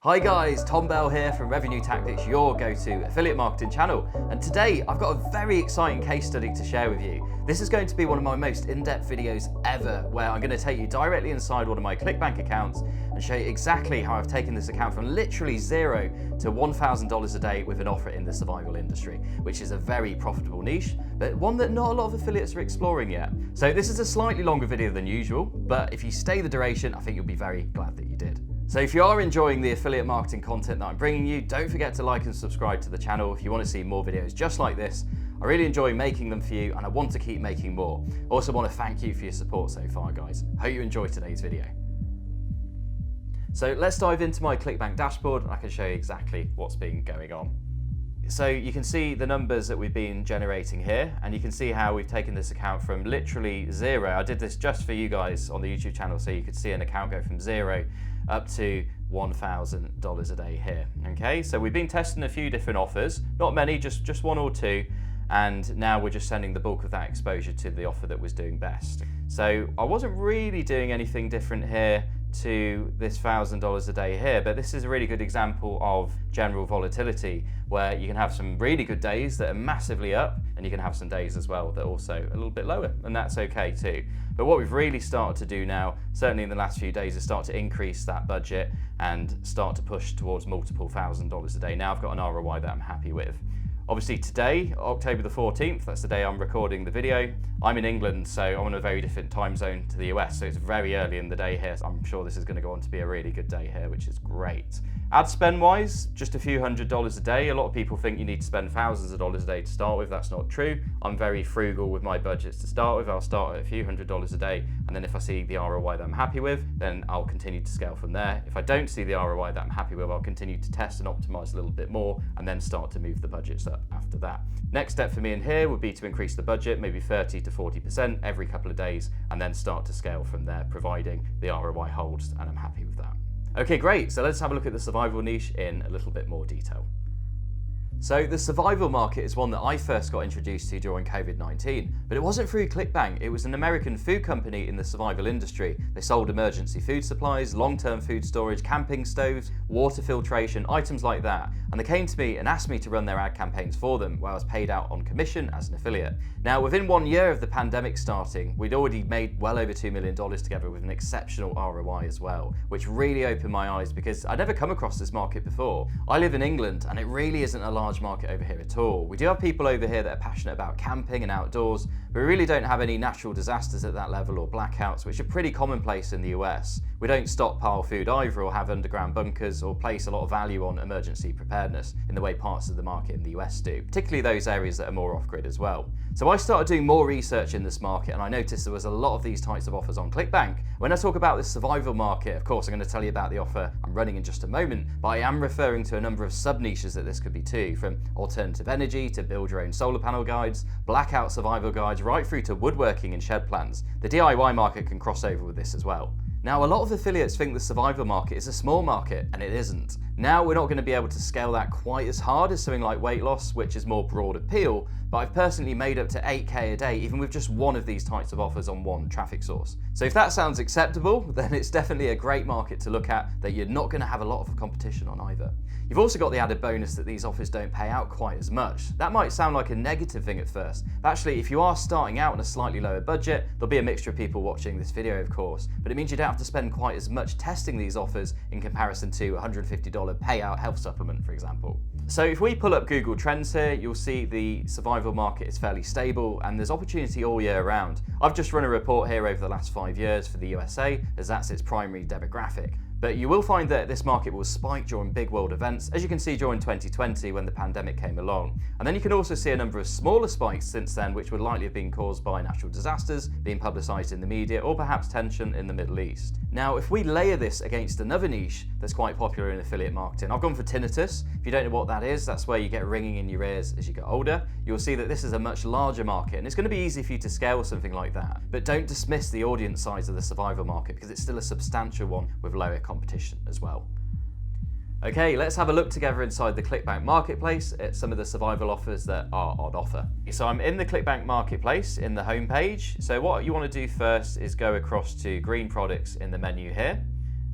Hi guys, Tom Bell here from Revenue Tactics, your go-to affiliate marketing channel. And today I've got a very exciting case study to share with you. This is going to be one of my most in-depth videos ever, where I'm going to take you directly inside one of my ClickBank accounts and show you exactly how I've taken this account from literally zero to $1,000 a day with an offer in the survival industry, which is a very profitable niche, but one that not a lot of affiliates are exploring yet. So this is a slightly longer video than usual, but if you stay the duration, I think you'll be very glad that you did. So if you are enjoying the affiliate marketing content that I'm bringing you, don't forget to like and subscribe to the channel if you want to see more videos just like this. I really enjoy making them for you and I want to keep making more. I also want to thank you for your support so far, guys. Hope you enjoyed today's video. So let's dive into my ClickBank dashboard and I can show you exactly what's been going on. So you can see the numbers that we've been generating here, and you can see how we've taken this account from literally zero. I did this just for you guys on the YouTube channel so you could see an account go from zero up to $1,000 a day here. Okay, so we've been testing a few different offers, not many, just one or two, and now we're just sending the bulk of that exposure to the offer that was doing best. So I wasn't really doing anything different here to this $1,000 a day here, but this is a really good example of general volatility where you can have some really good days that are massively up and you can have some days as well that are also a little bit lower, and that's okay too. But what we've really started to do now, certainly in the last few days, is start to increase that budget and start to push towards multiple $1,000s a day. Now I've got an ROI that I'm happy with. Obviously today, October the 14th, that's the day I'm recording the video. I'm in England, so I'm on a very different time zone to the US, so it's very early in the day here. So I'm sure this is going to go on to be a really good day here, which is great. Ad spend wise, just a few $100s a day. A lot of people think you need to spend thousands of dollars a day to start with. That's not true. I'm very frugal with my budgets to start with. I'll start at a few $100s a day, and then if I see the ROI that I'm happy with, then I'll continue to scale from there. If I don't see the ROI that I'm happy with, I'll continue to test and optimize a little bit more, and then start to move the budgets up after that. Next step for me in here would be to increase the budget, maybe 30 to 40% every couple of days, and then start to scale from there, providing the ROI holds, and I'm happy with that. Okay, great. So let's have a look at the survival niche in a little bit more detail. So the survival market is one that I first got introduced to during COVID-19, but it wasn't through ClickBank. It was an American food company in the survival industry. They sold emergency food supplies, long-term food storage, camping stoves, water filtration, items like that. And they came to me and asked me to run their ad campaigns for them, where I was paid out on commission as an affiliate. Now, within 1 year of the pandemic starting, we'd already made well over $2 million together with an exceptional ROI as well, which really opened my eyes because I'd never come across this market before. I live in England and it really isn't a large market over here at all. We do have people over here that are passionate about camping and outdoors, but we really don't have any natural disasters at that level or blackouts, which are pretty commonplace in the US. We don't stockpile food either or have underground bunkers or place a lot of value on emergency preparedness in the way parts of the market in the US do, particularly those areas that are more off-grid as well. So I started doing more research in this market and I noticed there was a lot of these types of offers on ClickBank. When I talk about this survival market, of course, I'm going to tell you about the offer I'm running in just a moment, but I am referring to a number of sub-niches that this could be too, from alternative energy to build your own solar panel guides, blackout survival guides, right through to woodworking and shed plans. The DIY market can cross over with this as well. Now, a lot of affiliates think the survival market is a small market, and it isn't. Now, we're not going to be able to scale that quite as hard as something like weight loss, which is more broad appeal, but I've personally made up to 8K a day, even with just one of these types of offers on one traffic source. So if that sounds acceptable, then it's definitely a great market to look at that you're not going to have a lot of competition on either. You've also got the added bonus that these offers don't pay out quite as much. That might sound like a negative thing at first, but actually if you are starting out on a slightly lower budget, there'll be a mixture of people watching this video of course, but it means you don't have to spend quite as much testing these offers in comparison to a $150 payout health supplement, for example. So if we pull up Google Trends here, you'll see the survival market is fairly stable and there's opportunity all year round. I've just run a report here over the last 5 years for the USA, as that's its primary demographic. But you will find that this market will spike during big world events, as you can see during 2020 when the pandemic came along. And then you can also see a number of smaller spikes since then, which would likely have been caused by natural disasters being publicised in the media or perhaps tension in the Middle East. Now, if we layer this against another niche that's quite popular in affiliate marketing, I've gone for tinnitus. If you don't know what that is, that's where you get ringing in your ears as you get older. You'll see that this is a much larger market and it's going to be easy for you to scale something like that. But don't dismiss the audience size of the survival market because it's still a substantial one with lower competition as well. Okay, let's have a look together inside the ClickBank Marketplace at some of the survival offers that are on offer. So I'm in the ClickBank Marketplace in the home page. So what you want to do first is go across to green products in the menu here.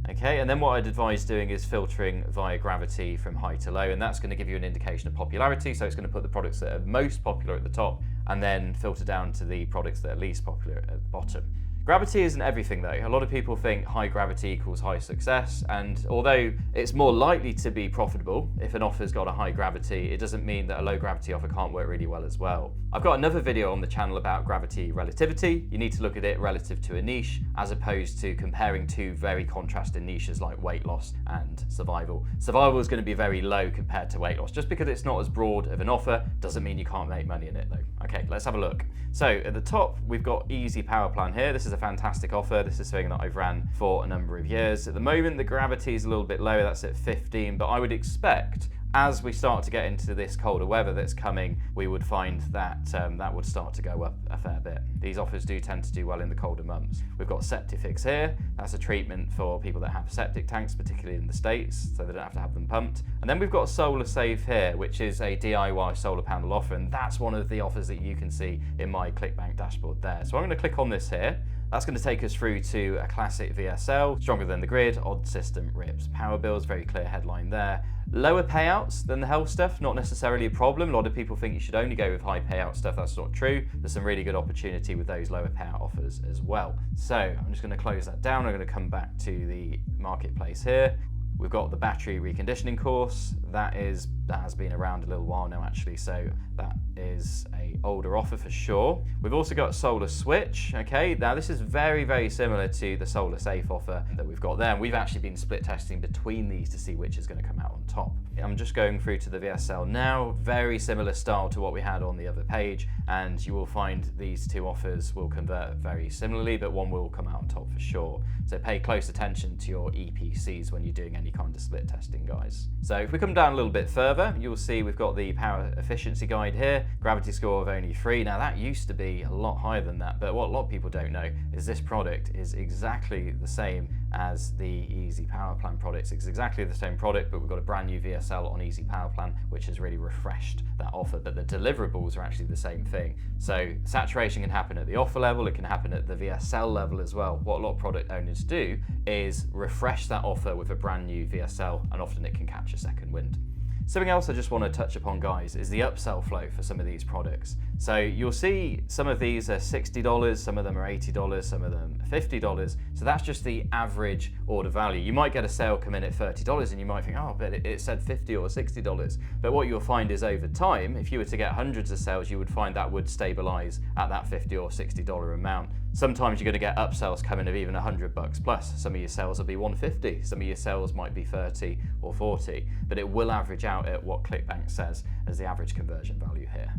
Okay, and then what I'd advise doing is filtering via gravity from high to low, and that's going to give you an indication of popularity. So it's going to put the products that are most popular at the top and then filter down to the products that are least popular at the bottom. Gravity isn't everything though. A lot of people think high gravity equals high success, and although it's more likely to be profitable if an offer's got a high gravity, it doesn't mean that a low gravity offer can't work really well as well. I've got another video on the channel about gravity relativity. You need to look at it relative to a niche as opposed to comparing two very contrasting niches like weight loss and survival. Survival is going to be very low compared to weight loss. Just because it's not as broad of an offer doesn't mean you can't make money in it though. Okay, let's have a look. So at the top, we've got Easy Power Plan here. This is a fantastic offer. This is something that I've ran for a number of years. At the moment, the gravity is a little bit lower. That's at 15, but I would expect as we start to get into this colder weather that's coming, we would find that that would start to go up a fair bit. These offers do tend to do well in the colder months. We've got Septifix here. That's a treatment for people that have septic tanks, particularly in the States, so they don't have to have them pumped. And then we've got Solar Save here, which is a DIY solar panel offer, and that's one of the offers that you can see in my ClickBank dashboard there. So I'm going to click on this here. That's going to take us through to a classic VSL, stronger than the grid, odd system rips. Power bills, very clear headline there. Lower payouts than the health stuff, not necessarily a problem. A lot of people think you should only go with high payout stuff. That's not true. There's some really good opportunity with those lower payout offers as well. So I'm just going to close that down. I'm going to come back to the marketplace here. We've got the battery reconditioning course. That has been around a little while now actually, so that is a older offer for sure. We've also got Solar Switch. Okay, now this is very, very similar to the Solar Safe offer that we've got there, and we've actually been split testing between these to see which is going to come out on top. I'm just going through to the VSL now. Very similar style to what we had on the other page, and you will find these two offers will convert very similarly, but one will come out on top for sure. So pay close attention to your EPCs when you're doing any kind of split testing, guys. So if we come down a little bit further, you'll see we've got the power efficiency guide here, gravity score of only 3. Now that used to be a lot higher than that, but what a lot of people don't know is this product is exactly the same as the Easy Power Plan products. It's exactly the same product, but we've got a brand new VSL on Easy Power Plan, which has really refreshed that offer, but the deliverables are actually the same thing. So saturation can happen at the offer level, it can happen at the VSL level as well. What a lot of product owners do is refresh that offer with a brand new VSL, and often it can catch a second wind. Something else I just want to touch upon, guys, is the upsell flow for some of these products. So you'll see some of these are $60, some of them are $80, some of them are $50. So that's just the average order value. You might get a sale come in at $30 and you might think, oh, but it said $50 or $60. But what you'll find is over time, if you were to get hundreds of sales, you would find that would stabilize at that $50 or $60 amount. Sometimes you're going to get upsells coming of even $100 plus. Some of your sales will be $150, some of your sales might be $30 or $40, but it will average out at what ClickBank says as the average conversion value here.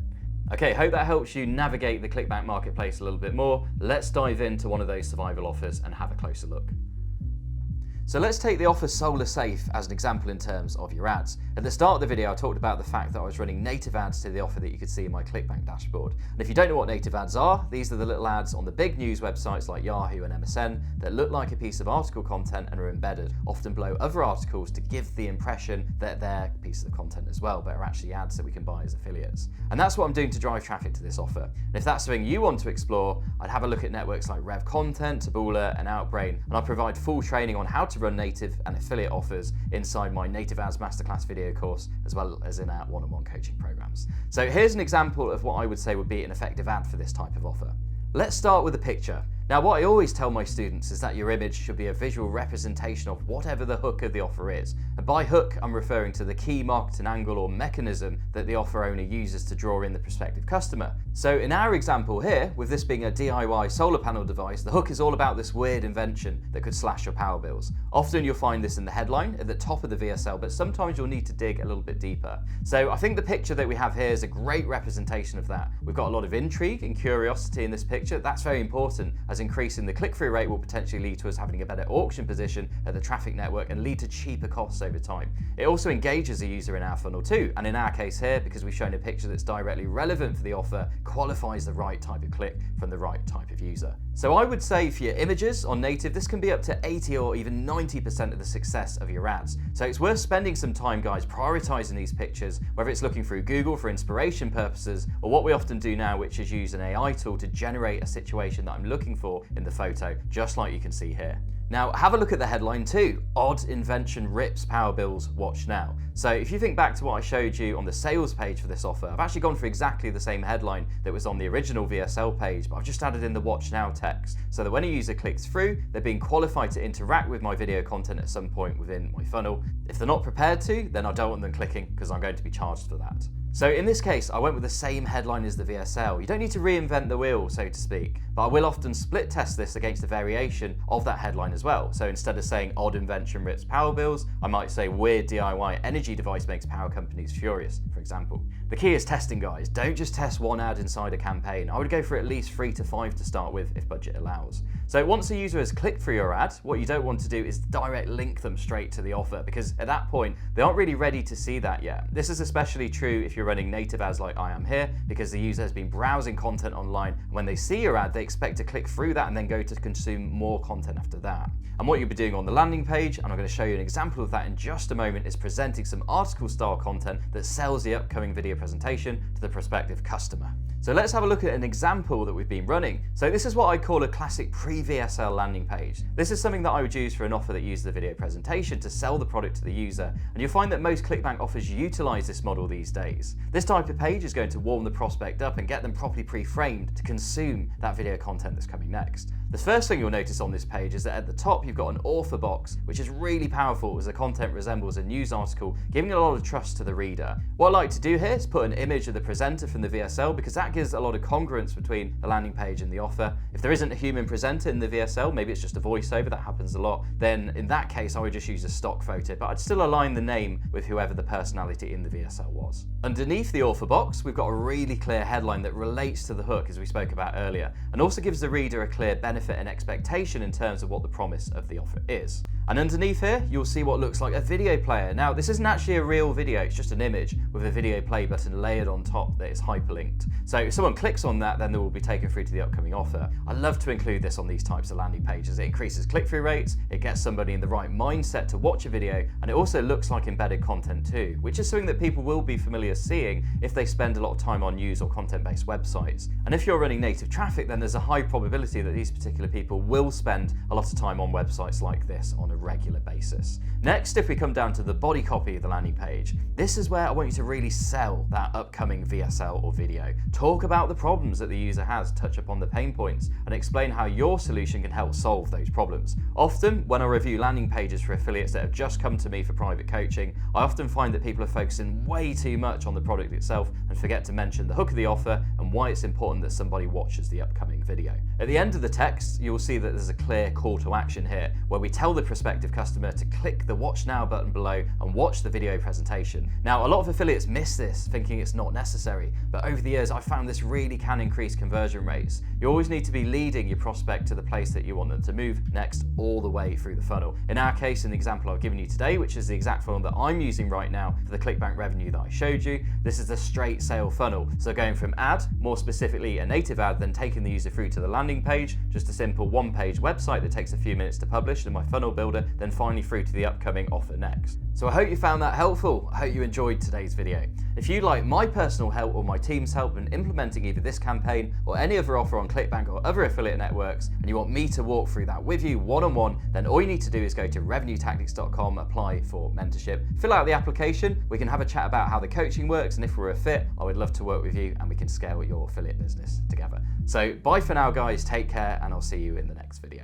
Okay, hope that helps you navigate the ClickBank Marketplace a little bit more. Let's dive into one of those survival offers and have a closer look. So let's take the offer Solar Safe as an example in terms of your ads. At the start of the video, I talked about the fact that I was running native ads to the offer that you could see in my ClickBank dashboard. And if you don't know what native ads are, these are the little ads on the big news websites like Yahoo and MSN that look like a piece of article content and are embedded, often below other articles to give the impression that they're pieces of content as well, but are actually ads that we can buy as affiliates. And that's what I'm doing to drive traffic to this offer. And if that's something you want to explore, I'd have a look at networks like Rev Content, Taboola, and Outbrain, and I provide full training on how to run native and affiliate offers inside my Native Ads Masterclass video course, as well as in our one-on-one coaching programs. So here's an example of what I would say would be an effective ad for this type of offer. Let's start with a picture. Now, what I always tell my students is that your image should be a visual representation of whatever the hook of the offer is. And by hook, I'm referring to the key marketing angle or mechanism that the offer owner uses to draw in the prospective customer. So in our example here, with this being a DIY solar panel device, the hook is all about this weird invention that could slash your power bills. Often you'll find this in the headline at the top of the VSL, but sometimes you'll need to dig a little bit deeper. So I think the picture that we have here is a great representation of that. We've got a lot of intrigue and curiosity in this picture. That's very important, as increasing the click-through rate will potentially lead to us having a better auction position at the traffic network and lead to cheaper costs over time. It also engages a user in our funnel too, and in our case here, because we've shown a picture that's directly relevant for the offer, qualifies the right type of click from the right type of user. So I would say for your images on native, this can be up to 80 or even 90% of the success of your ads. So it's worth spending some time, guys, prioritizing these pictures, whether it's looking through Google for inspiration purposes, or what we often do now, which is use an AI tool to generate a situation that I'm looking for in the photo, just like you can see here. Now have a look at the headline too. Odd invention rips power bills, watch now. So if you think back to what I showed you on the sales page for this offer, I've actually gone for exactly the same headline that was on the original VSL page, but I've just added in the watch now text so that when a user clicks through, they're being qualified to interact with my video content at some point within my funnel. If they're not prepared to, then I don't want them clicking because I'm going to be charged for that. So in this case, I went with the same headline as the VSL. You don't need to reinvent the wheel, so to speak, but I will often split test this against a variation of that headline as well. So instead of saying odd invention rips power bills, I might say weird DIY energy device makes power companies furious, for example. The key is testing, guys. Don't just test one ad inside a campaign. I would go for at least 3 to 5 to start with if budget allows. So once a user has clicked through your ad, what you don't want to do is direct link them straight to the offer, because at that point, they aren't really ready to see that yet. This is especially true if you're running native ads like I am here, because the user has been browsing content online, and when they see your ad, they expect to click through that and then go to consume more content after that. And what you'll be doing on the landing page, and I'm going to show you an example of that in just a moment, is presenting some article style content that sells the upcoming video presentation to the prospective customer. So let's have a look at an example that we've been running. So this is what I call a classic pre-VSL landing page. This is something that I would use for an offer that uses the video presentation to sell the product to the user. And you'll find that most ClickBank offers utilize this model these days. This type of page is going to warm the prospect up and get them properly pre-framed to consume that video content that's coming next. The first thing you'll notice on this page is that at the top you've got an author box, which is really powerful as the content resembles a news article, giving a lot of trust to the reader. What I like to do here is put an image of the presenter from the VSL, because that gives a lot of congruence between the landing page and the offer. If there isn't a human presenter in the VSL, maybe it's just a voiceover, that happens a lot, then in that case I would just use a stock photo, but I'd still align the name with whoever the personality in the VSL was. Underneath the author box, we've got a really clear headline that relates to the hook, as we spoke about earlier, and also gives the reader a clear benefit and expectation in terms of what the promise of the offer is. And underneath here, you'll see what looks like a video player. Now, this isn't actually a real video, it's just an image with a video play button layered on top that is hyperlinked. So if someone clicks on that, then they will be taken through to the upcoming offer. I love to include this on these types of landing pages. It increases click-through rates, it gets somebody in the right mindset to watch a video, and it also looks like embedded content too, which is something that people will be familiar seeing if they spend a lot of time on news or content-based websites. And if you're running native traffic, then there's a high probability that these particular people will spend a lot of time on websites like this on a regular basis. Next, if we come down to the body copy of the landing page, this is where I want you to really sell that upcoming VSL or video. Talk about the problems that the user has, touch upon the pain points, and explain how your solution can help solve those problems. Often, when I review landing pages for affiliates that have just come to me for private coaching, I often find that people are focusing way too much on the product itself and forget to mention the hook of the offer and why it's important that somebody watches the upcoming video. At the end of the text, you'll see that there's a clear call to action here, where we tell the prospective customer to click the watch now button below and watch the video presentation. Now, a lot of affiliates miss this, thinking it's not necessary, but over the years I've found this really can increase conversion rates. You always need to be leading your prospect to the place that you want them to move next, all the way through the funnel. In our case, in the example I've given you today, which is the exact funnel that I'm using right now for the ClickBank revenue that I showed you, this is a straight sale funnel. So going from ad, more specifically a native ad, then taking the user through to the landing page, just a simple one-page website that takes a few minutes to publish in my funnel builder, then finally through to the upcoming offer next. So I hope you found that helpful. I hope you enjoyed today's video. If you'd like my personal help or my team's help in implementing either this campaign or any other offer on ClickBank or other affiliate networks, and you want me to walk through that with you one-on-one, then all you need to do is go to revenuetactics.com, apply for mentorship, fill out the application, we can have a chat about how the coaching works, and if we're a fit, I would love to work with you and we can scale your affiliate business together. So bye for now, guys, take care, and I'll see you in the next video.